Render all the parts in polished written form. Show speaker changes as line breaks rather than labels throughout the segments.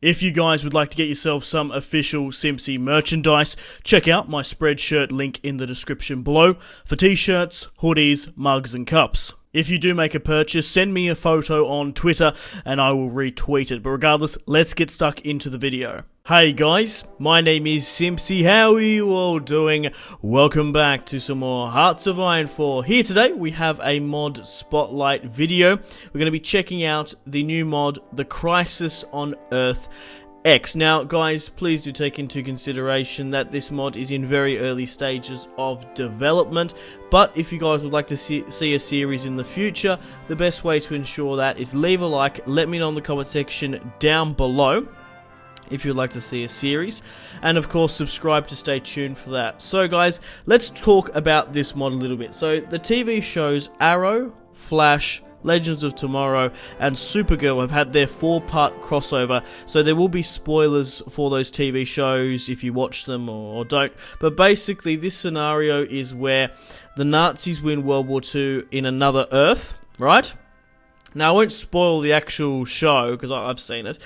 If you guys would like to get yourself some official Simpzy merchandise, check out my Spreadshirt link in the description below for t-shirts, hoodies, mugs and cups. If you do make a purchase, send me a photo on Twitter and I will retweet it. But regardless, let's get stuck into the video. Hey guys, my name is Simpzy. How are you all doing? Welcome back to some more Hearts of Iron 4. Here today we have a mod spotlight video. We're going to be checking out the new mod, The Crisis on Earth X. Now guys, please do take into consideration that this mod is in very early stages of development, but if you guys would like to see a series in the future, the best way to ensure that is leave a like, let me know in the comment section down below if you'd like to see a series, and of course subscribe to stay tuned for that. So guys, let's talk about this mod a little bit. So the TV shows Arrow, Flash, Legends of Tomorrow and Supergirl have had their 4-part crossover, so there will be spoilers for those TV shows if you watch them or don't. But basically this scenario is where the Nazis win World War II in another Earth, right? Now I won't spoil the actual show because I've seen it,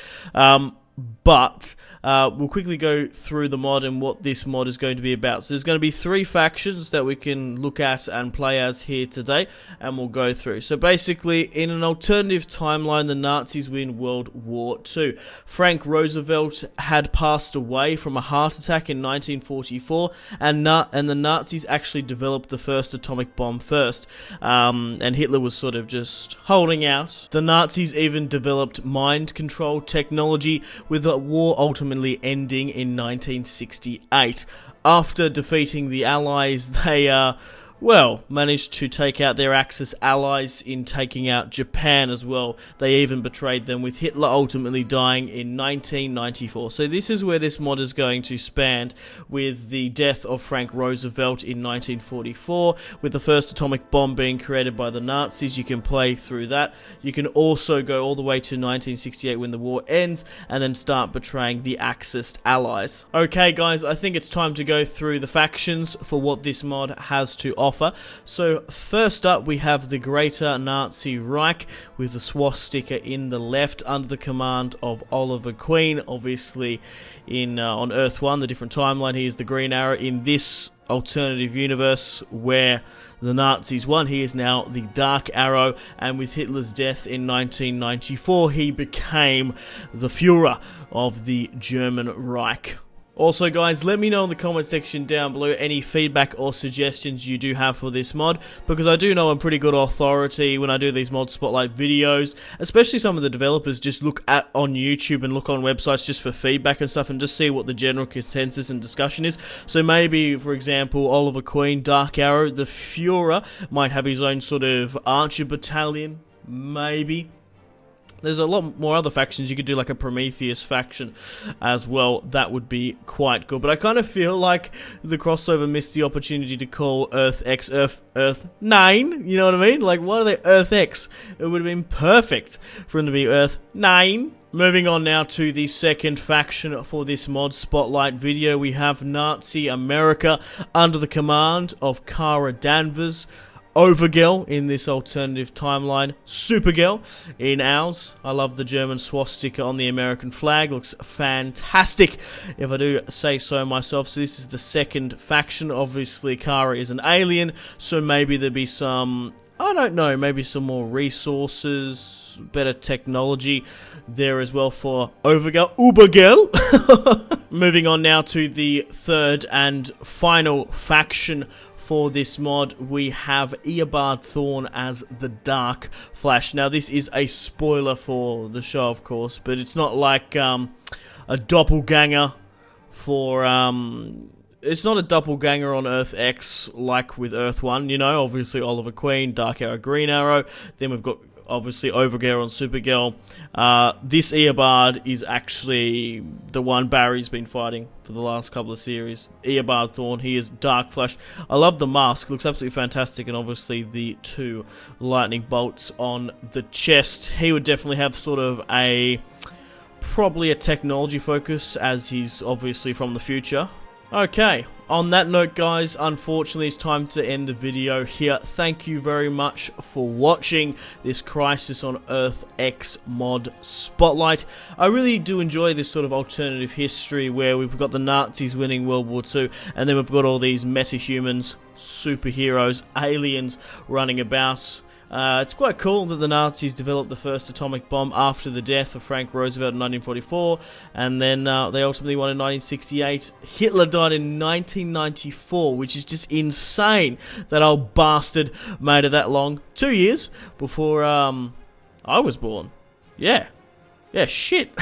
but we'll quickly go through the mod and what this mod is going to be about. So there's going to be 3 factions that we can look at and play as here today, and we'll go through. So basically, in an alternative timeline, the Nazis win World War II. Frank Roosevelt had passed away from a heart attack in 1944, and the Nazis actually developed the first atomic bomb first, and Hitler was sort of just holding out. The Nazis even developed mind control technology, with the war ultimately ending in 1968. After defeating the Allies, they managed to take out their Axis allies in taking out Japan as well. They even betrayed them, with Hitler ultimately dying in 1994. So this is where this mod is going to span, with the death of Frank Roosevelt in 1944, with the first atomic bomb being created by the Nazis. You can play through that. You can also go all the way to 1968 when the war ends, and then start betraying the Axis allies. Okay guys, I think it's time to go through the factions for what this mod has to offer. So first up we have the Greater Nazi Reich, with the swastika in the left, under the command of Oliver Queen. Obviously in on Earth 1, the different timeline, he is the Green Arrow. In this alternative universe where the Nazis won, he is now the Dark Arrow, and with Hitler's death in 1994 he became the Führer of the German Reich. Also guys, let me know in the comment section down below any feedback or suggestions you do have for this mod, because I do know I'm pretty good authority when I do these mod spotlight videos. Especially some of the developers just look at on YouTube and look on websites just for feedback and stuff, and just see what the general consensus and discussion is. So maybe, for example, Oliver Queen, Dark Arrow, the Führer might have his own sort of archer battalion, maybe. There's a lot more other factions. You could do like a Prometheus faction as well. That would be quite good. But I kind of feel like the crossover missed the opportunity to call Earth X Earth 9. You know what I mean? Like, why are they Earth X? It would have been perfect for them to be Earth 9. Moving on now to the second faction for this mod spotlight video. We have Nazi America under the command of Kara Danvers. Overgirl in this alternative timeline, Supergirl in ours. I love the German swastika on the American flag, looks fantastic if I do say so myself. So this is the second faction. Obviously Kara is an alien, so maybe there'd be some, I don't know, maybe some more resources, better technology there as well for Overgirl. Moving on now to the third and final faction for this mod, we have Eobard Thawne as the Dark Flash. Now this is a spoiler for the show, of course, but it's not like a doppelganger for it's not a doppelganger on Earth X like with Earth 1, you know. Obviously Oliver Queen, Dark Arrow, Green Arrow. Then we've got obviously Overgirl and Supergirl. This Eobard is actually the one Barry's been fighting for the last couple of series. Eobard Thawne, he is Dark Flash. I love the mask, looks absolutely fantastic, and obviously the 2 lightning bolts on the chest. He would definitely have sort of probably a technology focus, as he's obviously from the future. Okay, on that note guys, unfortunately it's time to end the video here. Thank you very much for watching this Crisis on Earth X mod spotlight. I really do enjoy this sort of alternative history where we've got the Nazis winning World War II, and then we've got all these metahumans, superheroes, aliens running about. It's quite cool that the Nazis developed the first atomic bomb after the death of Frank Roosevelt in 1944, and then they ultimately won in 1968. Hitler died in 1994, which is just insane that old bastard made it that long. 2 years before I was born. Yeah, shit.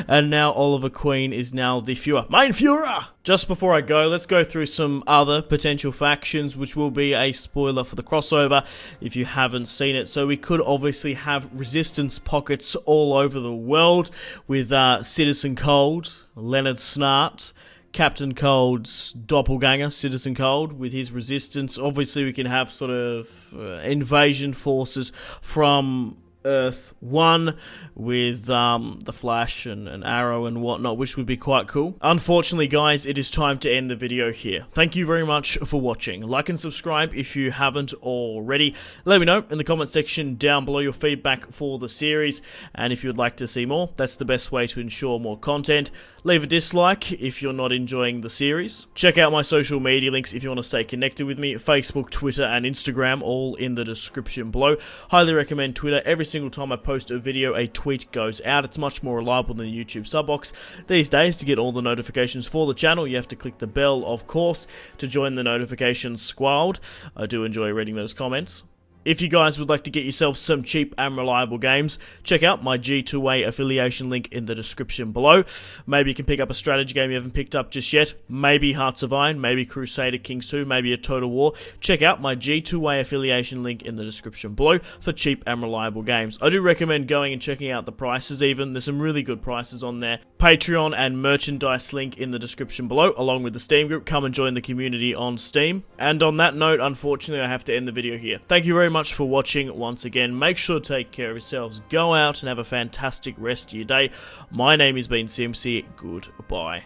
And now Oliver Queen is now the Führer. Mein Führer! Just before I go, let's go through some other potential factions, which will be a spoiler for the crossover if you haven't seen it. So we could obviously have resistance pockets all over the world with Citizen Cold, Leonard Snart, Captain Cold's doppelganger, Citizen Cold, with his resistance. Obviously we can have sort of invasion forces from Earth 1 with the Flash and Arrow and whatnot, which would be quite cool. Unfortunately guys, it is time to end the video here. Thank you very much for watching. Like and subscribe if you haven't already. Let me know in the comment section down below your feedback for the series, and if you would like to see more, that's the best way to ensure more content. Leave a dislike if you're not enjoying the series. Check out my social media links if you want to stay connected with me. Facebook, Twitter and Instagram, all in the description below. Highly recommend Twitter. Every single time I post a video, a tweet goes out. It's much more reliable than the YouTube sub box. These days, to get all the notifications for the channel, you have to click the bell, of course, to join the notifications squad. I do enjoy reading those comments. If you guys would like to get yourself some cheap and reliable games, check out my G2A affiliation link in the description below. Maybe you can pick up a strategy game you haven't picked up just yet. Maybe Hearts of Iron, maybe Crusader Kings 2, maybe a Total War. Check out my G2A affiliation link in the description below for cheap and reliable games. I do recommend going and checking out the prices even. There's some really good prices on there. Patreon and merchandise link in the description below, along with the Steam group. Come and join the community on Steam. And on that note, unfortunately, I have to end the video here. Thank you very much for watching once again. Make sure to take care of yourselves. Go out and have a fantastic rest of your day. My name has been Simpzy. Goodbye.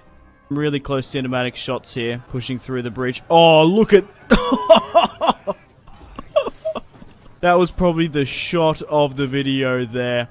Really close cinematic shots here, pushing through the bridge. Oh, look at... That was probably the shot of the video there.